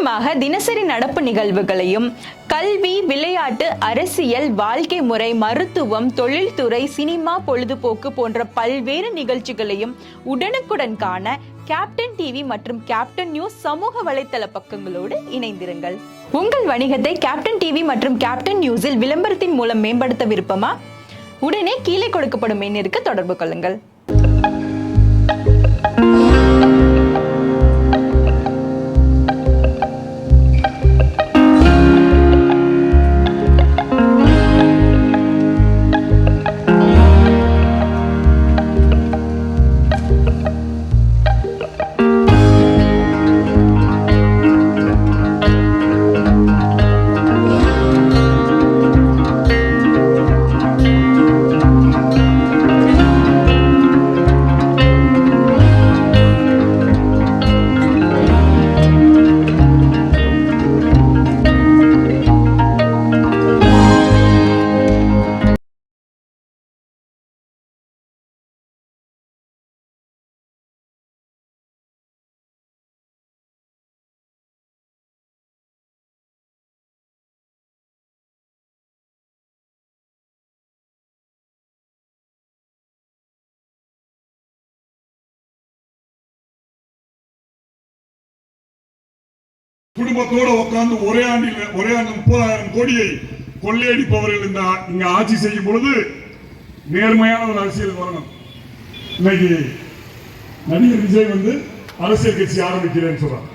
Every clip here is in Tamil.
முக்கியமாக தினசரி நடப்பு நிகழ்வுகளையும் கல்வி, விளையாட்டு, அரசியல், வாழ்க்கை முறை, மருத்துவம், தொழில்துறை, சினிமா, பொழுதுபோக்கு போன்ற பல்வேறு நிகழ்ச்சிகளையும் உடனுக்குடன் காண கேப்டன் டிவி மற்றும் கேப்டன் நியூஸ் சமூக வலைத்தள பக்கங்களோடு இணைந்திருங்கள். உங்கள் வணிகத்தை கேப்டன் டிவி மற்றும் கேப்டன் நியூஸில் விளம்பரத்தின் மூலம் மேம்படுத்த விருப்பமா? உடனே கீழே கொடுக்கப்படும் எண்ணிற்கு தொடர்பு கொள்ளுங்கள். குடும்பத்தோட உட்கார்ந்து ஒரே ஆண்டு 30,000 கோடியை கொள்ளையடிப்பவர்கள் இங்க ஆட்சி செய்யும் பொழுது நேர்மையான ஒரு அரசியல் வரணும். இன்னைக்கு நடிகர் விஜய் அரசியல் கட்சி ஆரம்பிக்கிறேன்னு சொல்றாரு.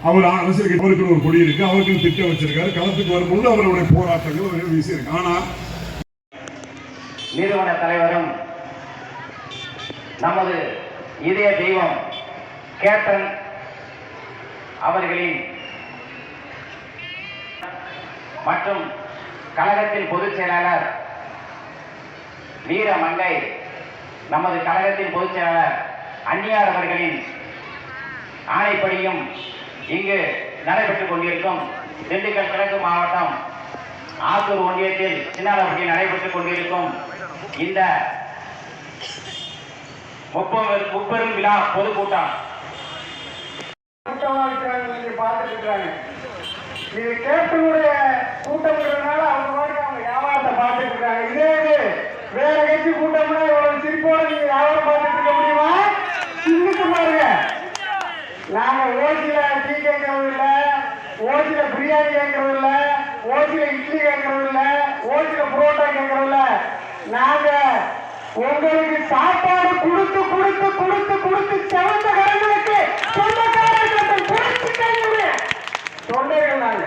அவர் அரசியல் கட்சி அவருக்கு ஒரு கொடி இருக்கு, அவருக்கு திட்டம் வச்சிருக்காரு. களத்துக்கு வரும்போது அவருடைய போராட்டங்கள் வீசி இருக்கு. ஆனா நிறுவன தலைவரும் நமது இதய தெய்வம் கேப்டன் அவர்களின் மற்றும் கழகத்தின் பொதுச் செயலாளர் வீரமங்கை, நமது கழகத்தின் பொதுச் செயலாளர் அந்நியார் அவர்களின் ஆணைப்படியும் இங்கு நடைபெற்றுக் கொண்டிருக்கும் திண்டுக்கல் கிழக்கு மாவட்டம் ஆத்தூர் ஒன்றியத்தில் சின்னாலப்பட்டி நடைபெற்றுக் கொண்டிருக்கும் இந்த முப்பெரும் விழா பொதுக்கூட்டம் பார்த்துட்டு இருக்காங்க. இது கேப்டனுடைய கூட்டம்ங்கிறதுனால அவங்க வியாபாரத்தை பார்த்துட்டு இருக்காங்க. இதே வேற கட்சி கூட்டம்னா இவ்வளவு சிரிப்போட நீங்க வியாபாரம் பார்த்துட்டு இருக்க முடியுமா? சிந்திச்சு பாருங்க. நாங்க ஓசியில டீ கேட்கறது இல்ல, ஓசியில பிரியாணி கேட்கறது இல்ல, ஓசியில இட்லி கேட்கறது இல்ல, ஓசியில புரோட்டா கேட்கறது இல்ல. நாங்க உங்களுக்கு சாப்பாடு கொடுத்து கொடுத்து கொடுத்து கொடுத்து சிறந்த கடன்களுக்கு தொண்டைகள் நாங்க.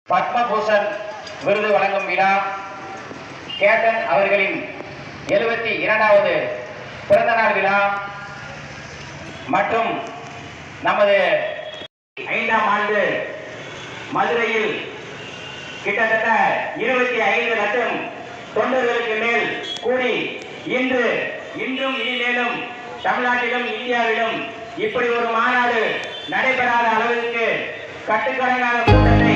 பத்மபூஷன் விருது வழங்கும் விழா கேப்டன் அவர்களின் 72வது பிறந்த நாள் விழா மற்றும் நமது 5ஆம் ஆண்டு மதுரையில் கிட்டத்தட்ட 25 லட்சம் தொண்டர்களுக்கு மேல் கூடி இன்றும் இனிமேலும் தமிழ்நாட்டிலும் இந்தியாவிலும் இப்படி ஒரு மாநாடு நடைபெறாத அளவிற்கு கட்டுக்கடங்காத கூட்டத்தை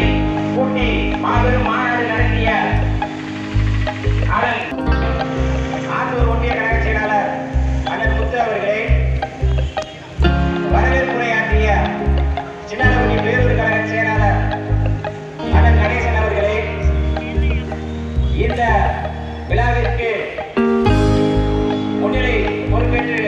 கூட்டி மாபெரும் மாநாடு நடத்திய ஆத்தூர் ஒன்றிய கழக செயலாளர் அண்ணன் முத்து அவர்களே, வரவேற்புரையாற்றிய சின்னாலப்பட்டி பேரூர் கழக செயலாளர் அண்ணன் கணேசன் அவர்களே, இந்த விழாவிற்கு முன்னிலை பொறுப்பேற்று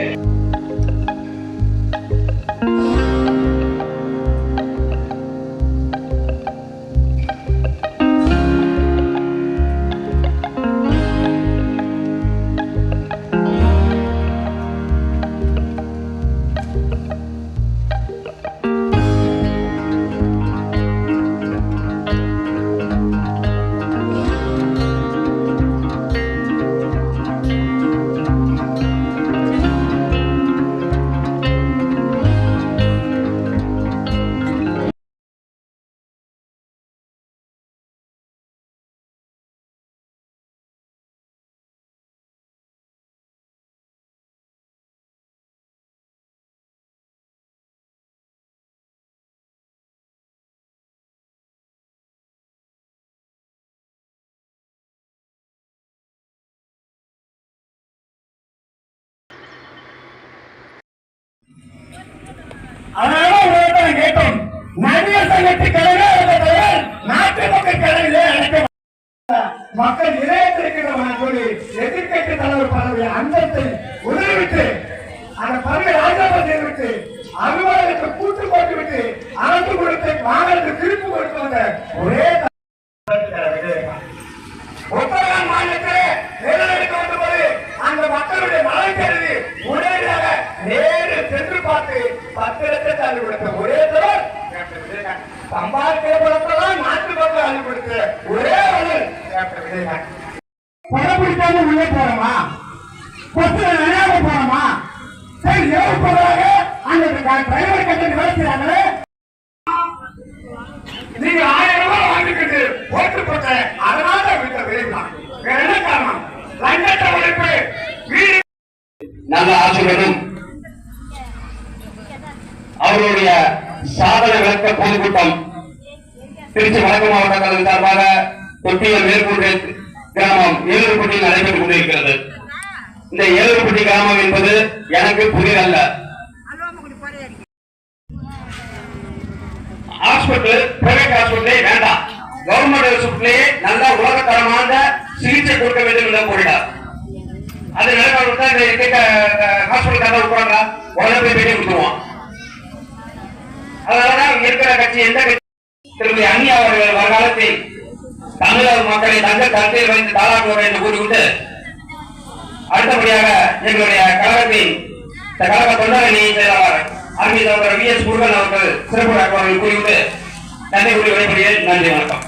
அதனால கேட்டேன், மக்கள் நிறைவேற்றிருக்கின்றன சொல்லி எதிர்க்கட்சி தலைவர் பதவி அந்தத்தை உதவிவிட்டு அந்த பதவியை ராஜினாமா செய்துவிட்டு அலுவலகத்தை கூட்டு போட்டுவிட்டு அரசு கொடுத்து மாநிலத்துக்கு திருப்பி கொடுத்து வந்த ஒரே உத்தரகாண்ட் மாநிலத்திலே நிலநடுக்க வந்தபோது அந்த மக்களுடைய நலன் கருதி உடனடியாக நேரில் சென்று பார்த்து 10 லட்சத்தை அள்ளி கொடுத்த ஒரே தலைவர் சம்பாதிக்கிற பணத்தெல்லாம் நாட்டு மக்கள் அள்ளி கொடுத்த ஒரே வளர் பணம் பிடிக்காம உள்ளே போறோமா பஸ்ல நினைவு போறோமா சரி ஏழு போறாங்க அந்த டிரைவர் கட்ட நிகழ்ச்சியாங்களே நீங்க 1000 ரூபாய் வாங்கிக்கிட்டு ஓட்டு போட்ட அதனால வீட்டை வெளியிடலாம் வேற என்ன காரணம் லஞ்சத்தை ஒழிப்பு வீடு நல்ல ஆட்சிகளும் அவருடைய சாதனை விளக்க பொதுக்கூட்டம் திருச்சி வடக்கு மாவட்டங்களின் சார்பாக தொட்டியல் மேற்கொண்டு கிராமம் ஏலூர்பட்டியில் நடைபெற்றுக் கொண்டிருக்கிறது. இந்த ஏலூர்பட்டி கிராமம் என்பது எனக்கு புதிதல்ல. ஹாஸ்பிட்டல் பிரைவேட் ஹாஸ்பிட்டலே வேண்டாம், கவர்மெண்ட் ஹாஸ்பிட்டலே நல்ல உலகத்தரமான சிகிச்சை கொடுக்க வேண்டும் என்று கூறினார். அது நிலைப்பாடு ஹாஸ்பிட்டல் உட்கார்ந்தா உடனே போய் பேட்டி கொடுத்துருவான். அதனாலதான் இருக்கிற கட்சி எந்த கட்சி திருமதி அன்னி அவர்கள் வருங்காலத்தில் தமிழக மக்களை தங்கள் கருத்தில் வைத்து தாளாட்டுவார் என்று கூறிவிட்டு அடுத்தபடியாக எங்களுடைய கழகத்தின் கழக தொண்டரணி செயலாளர் ஆர்மி தலைவர் VS முருகன் அவர்கள் சிறப்பு கூறிவிட்டு நன்றி கூறி விடைபெறுகிறேன். நன்றி, வணக்கம்.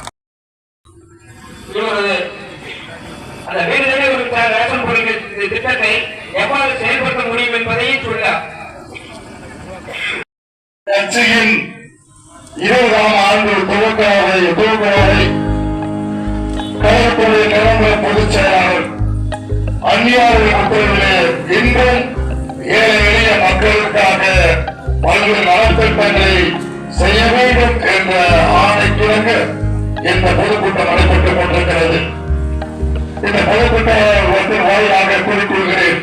அந்த வீடு ரேஷன் பொருட்கள் திட்டத்தை எவ்வாறு செயல்படுத்த முடியும் என்பதையும் சொன்னார். கட்சியின் 20ஆம் ஆண்டு துவக்கத்தை கழகத்துடைய நிரந்தர பொதுச் செயலாளர் அந்நியாரின் உத்தரவிலே இன்றும் ஏழை எளிய மக்களுக்காக பல்வேறு நலத்திட்டங்களை செய்ய வேண்டும் என்ற ஆணைக்கிழங்கு இந்த பொதுக்கூட்டம் நடைபெற்றுக் கொண்டிருக்கிறது. இந்த பொதுக்கூட்டத்தின் வாயிலாக கூறிக்கொள்கிறேன்.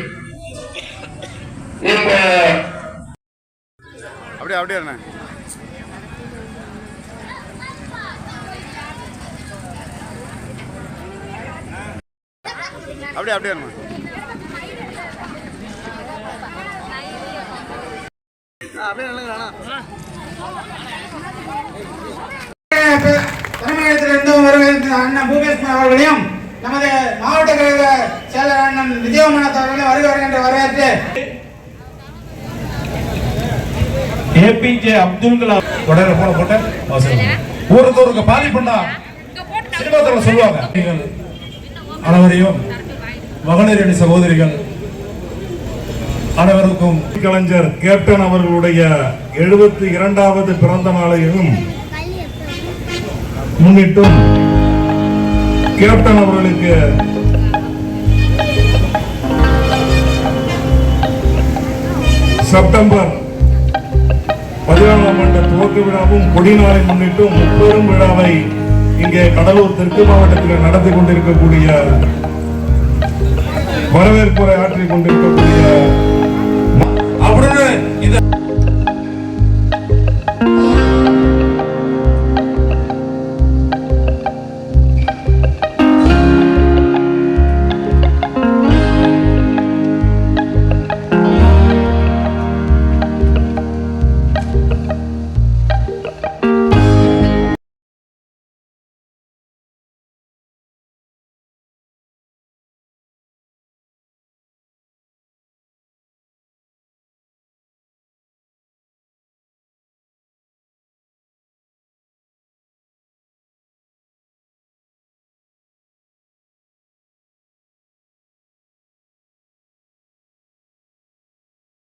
இந்த அப்படியே தமிழகத்திலிருந்தும் வருகின்ற அண்ணன் பூபேஷ் அவர்களையும் நமது மாவட்ட கழக செயலர் அண்ணன் விஜயமனத் அவர்களையும் வருகின்ற வரவேற்று APJ அப்துல் கலாம் உடனே போன போட்ட ஒருத்தருக்கு பாதிப்புண்டா சினிமாத்தில் சொல்லுவாங்க. அனைவரையும் மகளிர் அணி சகோதரிகள் அனைவருக்கும் கலைஞர் கேப்டன் அவர்களுடைய 72வது பிறந்த நாளையும் முன்னிட்டும் கேப்டன் அவர்களுக்கு செப்டம்பர் 14ஆம் ஆண்டு துவக்க விழாவும் கொடிநாளை முன்னிட்டும் முப்பெரும் விழாவை இங்கே கடலூர் தெற்கு மாவட்டத்தில் நடத்தி கொண்டிருக்கக்கூடிய வரவேற்புரை ஆற்றிக் கொண்டிருக்கக்கூடிய அப்படின்னு இந்த